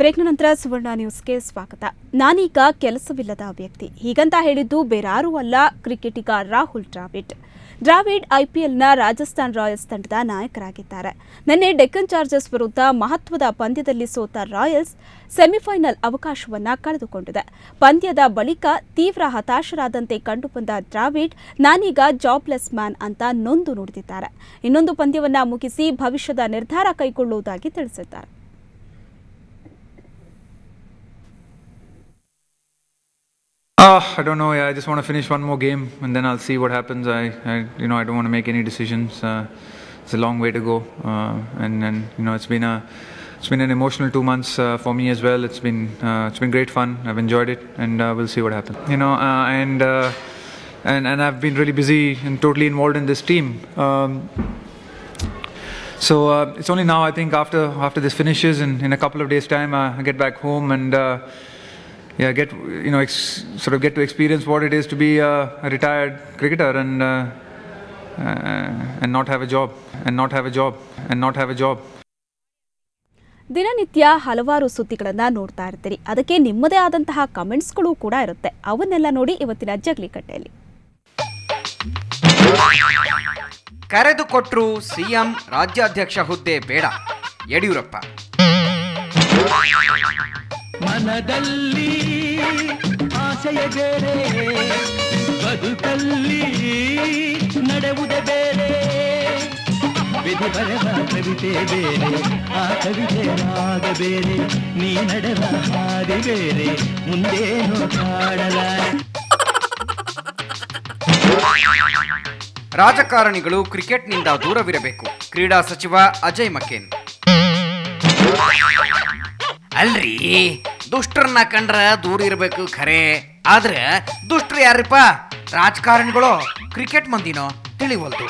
ಬ್ರೇಕ್ನ ನಂತರ ಸುವರ್ಣ ನ್ಯೂಸ್ಗೆ ಸ್ವಾಗತ. ನಾನೀಗ ಕೆಲಸವಿಲ್ಲದ ವ್ಯಕ್ತಿ ಹೀಗಂತ ಹೇಳಿದ್ದು ಬೇರಾರೂ ಅಲ್ಲ, ಕ್ರಿಕೆಟಿಗ ರಾಹುಲ್ ದ್ರಾವಿಡ್. ದ್ರಾವಿಡ್ ಐಪಿಎಲ್ನ ರಾಜಸ್ಥಾನ್ ರಾಯಲ್ಸ್ ತಂಡದ ನಾಯಕರಾಗಿದ್ದಾರೆ. ನಿನ್ನೆ ಡೆಕ್ಕನ್ ಚಾರ್ಜರ್ಸ್ ವಿರುದ್ಧ ಮಹತ್ವದ ಪಂದ್ಯದಲ್ಲಿ ಸೋತ ರಾಯಲ್ಸ್ ಸೆಮಿಫೈನಲ್ ಅವಕಾಶವನ್ನ ಕಳೆದುಕೊಂಡಿದೆ. ಪಂದ್ಯದ ಬಳಿಕ ತೀವ್ರ ಹತಾಶರಾದಂತೆ ಕಂಡುಬಂದ ದ್ರಾವಿಡ್ ನಾನೀಗ ಜಾಬ್ಲೆಸ್ ಮ್ಯಾನ್ ಅಂತ ನೊಂದು ನುಡಿದಿದ್ದಾರೆ. ಇನ್ನೊಂದು ಪಂದ್ಯವನ್ನ ಮುಗಿಸಿ ಭವಿಷ್ಯದ ನಿರ್ಧಾರ ಕೈಗೊಳ್ಳುವುದಾಗಿ ತಿಳಿಸಿದ್ದಾರೆ. I don't know. I just want to finish one more game, and then I'll see what happens. I don't want to make any decisions. It's a long way to go, and it's been an emotional 2 months for me as well. It's been great fun. I've enjoyed it, and we'll see what happens. And I've been really busy and totally involved in this team. So it's only now, I think, after this finishes, in a couple of days' time, I get back home and. Get to experience what it is to be a retired cricketer and not have a job. ದಿನನಿತ್ಯ ಹಲವಾರು ಸುದ್ದಿಗಳನ್ನು ನೋಡ್ತಾ ಇರ್ತೀರಿ. ಅದಕ್ಕೆ ನಿಮ್ಮದೇ ಆದಂತಹ ಕಮೆಂಟ್ಸ್ಗಳು ಕೂಡ ಇರುತ್ತೆ. ಅವನ್ನೆಲ್ಲ ನೋಡಿ ಇವತ್ತಿನ ಜಗ್ಲಿ ಕಟ್ಟೆಯಲ್ಲಿ. ಕರೆದುಕೊಟ್ರು ಸಿಎಂ ರಾಜ್ಯಾಧ್ಯಕ್ಷ ಹುದ್ದೆ ಬೇಡ ಯಡಿಯೂರಪ್ಪ. ಮನದಲ್ಲಿ ಆಸೆಯ ಬೇರೆ, ಬದುಕಲ್ಲಿ ನಡೆಯುವುದೇ ಬೇರೆ, ವಿಧಿ ಬರೆದ ಕವಿತೆ ಬೇರೆ, ಆ ಕವಿತೆ ರಾಗ ಬೇರೆ, ನೀ ನಡೆದ ಹಾದಿ ಬೇರೆ, ಮುಂದೇನು ಕಾಡಲಾರೆ. ರಾಜಕಾರಣಿಗಳು ಕ್ರಿಕೆಟ್ನಿಂದ ದೂರವಿರಬೇಕು, ಕ್ರೀಡಾ ಸಚಿವ ಅಜಯ್ ಮಕೇನ್. ಅಲ್ರಿ, ದುಷ್ಟರನ್ನ ಕಂಡ್ರ ದೂರ ಇರಬೇಕು ಖರೆ, ಆದ್ರೆ ದುಷ್ಟರು ಯಾರಪ್ಪ? ರಾಜಕಾರಣಿಗಳು, ಕ್ರಿಕೆಟ್ ಮಂದಿನೋ ತಿಳಿವಲ್ದು.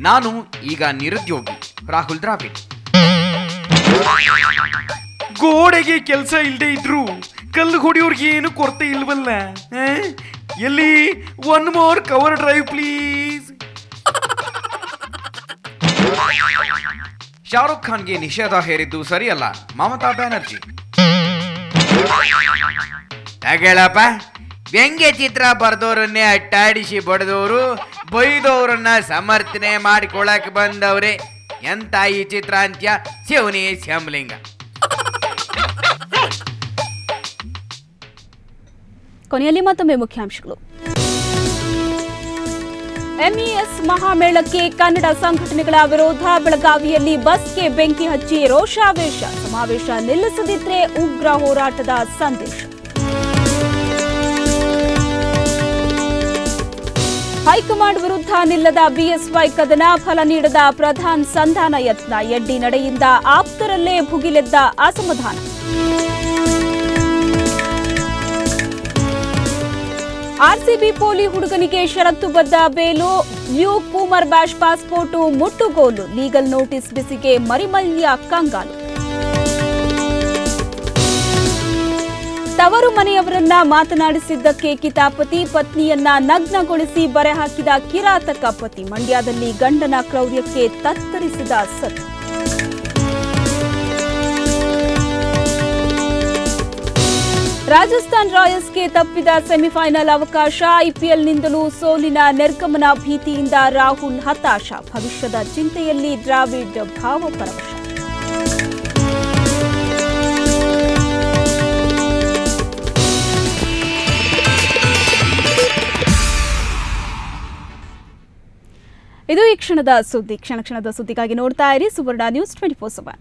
ನಾನು ಈಗ ನಿರುದ್ಯೋಗಿ ರಾಹುಲ್ ದ್ರಾವಿಡ್. ಗೋಡೆಗೆ ಕೆಲಸ ಇಲ್ಲದೆ ಇದ್ರು ಕಲ್ಲು ಹೊಡಿಯೋರ್ಗೆ ಏನು ಕೊರತೆ ಇಲ್ವಲ್ಲ? ಎಲ್ಲಿ one more cover drive please. Shahrukh ಖಾನ್ಗೆ ನಿಷೇಧ ಹೇರಿದ್ದು ಸರಿಯಲ್ಲ, ಮಮತಾ ಬ್ಯಾನರ್ಜಿ. ತಗಳಪ್ಪ, ವ್ಯಂಗ್ಯ ಚಿತ್ರ ಬರೆದವರನ್ನೇ ಅಟ್ಟಾಡಿಸಿ ಬಡದವರು ಬೈದವರನ್ನ ಸಮರ್ಥನೆ ಮಾಡಿಕೊಳ್ಳಕ್ಕೆ ಬಂದವ್ರೆ. ಎಂತ ಈ ಚಿತ್ರ ಅಂತ್ಯ, ಶಿವನೇ ಶ್ಯಾಮಲಿಂಗ. ಕೊನೆಯಲ್ಲಿ ಮತ್ತೊಮ್ಮೆ ಮುಖ್ಯಾಂಶಗಳು. ಎಂಇಎಸ್ ಮಹಾಮೇಳಕ್ಕೆ ಕನ್ನಡ ಸಂಘಟನೆಗಳ ವಿರೋಧ. ಬೆಳಗಾವಿಯಲ್ಲಿ ಬಸ್ಗೆ ಬೆಂಕಿ ಹಚ್ಚಿ ರೋಷಾವೇಶ. ಸಮಾವೇಶ ನಿಲ್ಲಿಸದಿದ್ರೆ ಉಗ್ರ ಹೋರಾಟದ ಸಂದೇಶ. ಹೈಕಮಾಂಡ್ ವಿರುದ್ಧ ನಿಲ್ಲದ ಬಿಎಸ್ವೈ ಕದನ. ಫಲ ನೀಡದ ಪ್ರಧಾನ್ ಸಂಧಾನ ಯತ್ನ. ಯಡ್ಡಿ ನಡೆಯಿಂದ ಆಪ್ತರಲ್ಲೇ ಭುಗಿಲೆದ್ದ ಅಸಮಾಧಾನ. ಆರ್ಸಿಬಿ ಪೋಲಿ ಹುಡುಗನಿಗೆ ಷರತ್ತುಬದ್ಧ bail. Luke Pomersbach passport ಮುಟ್ಟುಗೋಲು. ಲೀಗಲ್ ನೋಟಿಸ್ ಬಿಸಿಗೆ ಮರಿಮಲ್ಯ ಕಂಗಾಲು. ತವರು ಮನೆಯವರನ್ನ ಮಾತನಾಡಿಸಿದ್ದಕ್ಕೆ ಕಿತಾಪತಿ. ಪತ್ನಿಯನ್ನ ನಗ್ನಗೊಳಿಸಿ ಬರೆ ಹಾಕಿದ ಕಿರಾತಕ ಪತಿ. ಮಂಡ್ಯದಲ್ಲಿ ಗಂಡನ ಕ್ರೌರ್ಯಕ್ಕೆ ತತ್ತರಿಸಿದ ಸತಿ. ರಾಜಸ್ಥಾನ್ ರಾಯಲ್ಸ್ಗೆ ತಪ್ಪಿದ ಸೆಮಿಫೈನಲ್ ಅವಕಾಶ. ಐಪಿಎಲ್ನಿಂದಲೂ ಸೋಲಿನ ನಿರ್ಗಮನ ಭೀತಿಯಿಂದ ರಾಹುಲ್ ಹತಾಶ. ಭವಿಷ್ಯದ ಚಿಂತೆಯಲ್ಲಿ ದ್ರಾವಿಡ್ ಭಾವಪರವಶ. ಇದು ಈ ಕ್ಷಣದ ಸುದ್ದಿ. ಕ್ಷಣದ ಸುದ್ದಿಗಾಗಿ ನೋಡ್ತಾ ಇರಿ ಸುವರ್ಣ ನ್ಯೂಸ್ 24/7.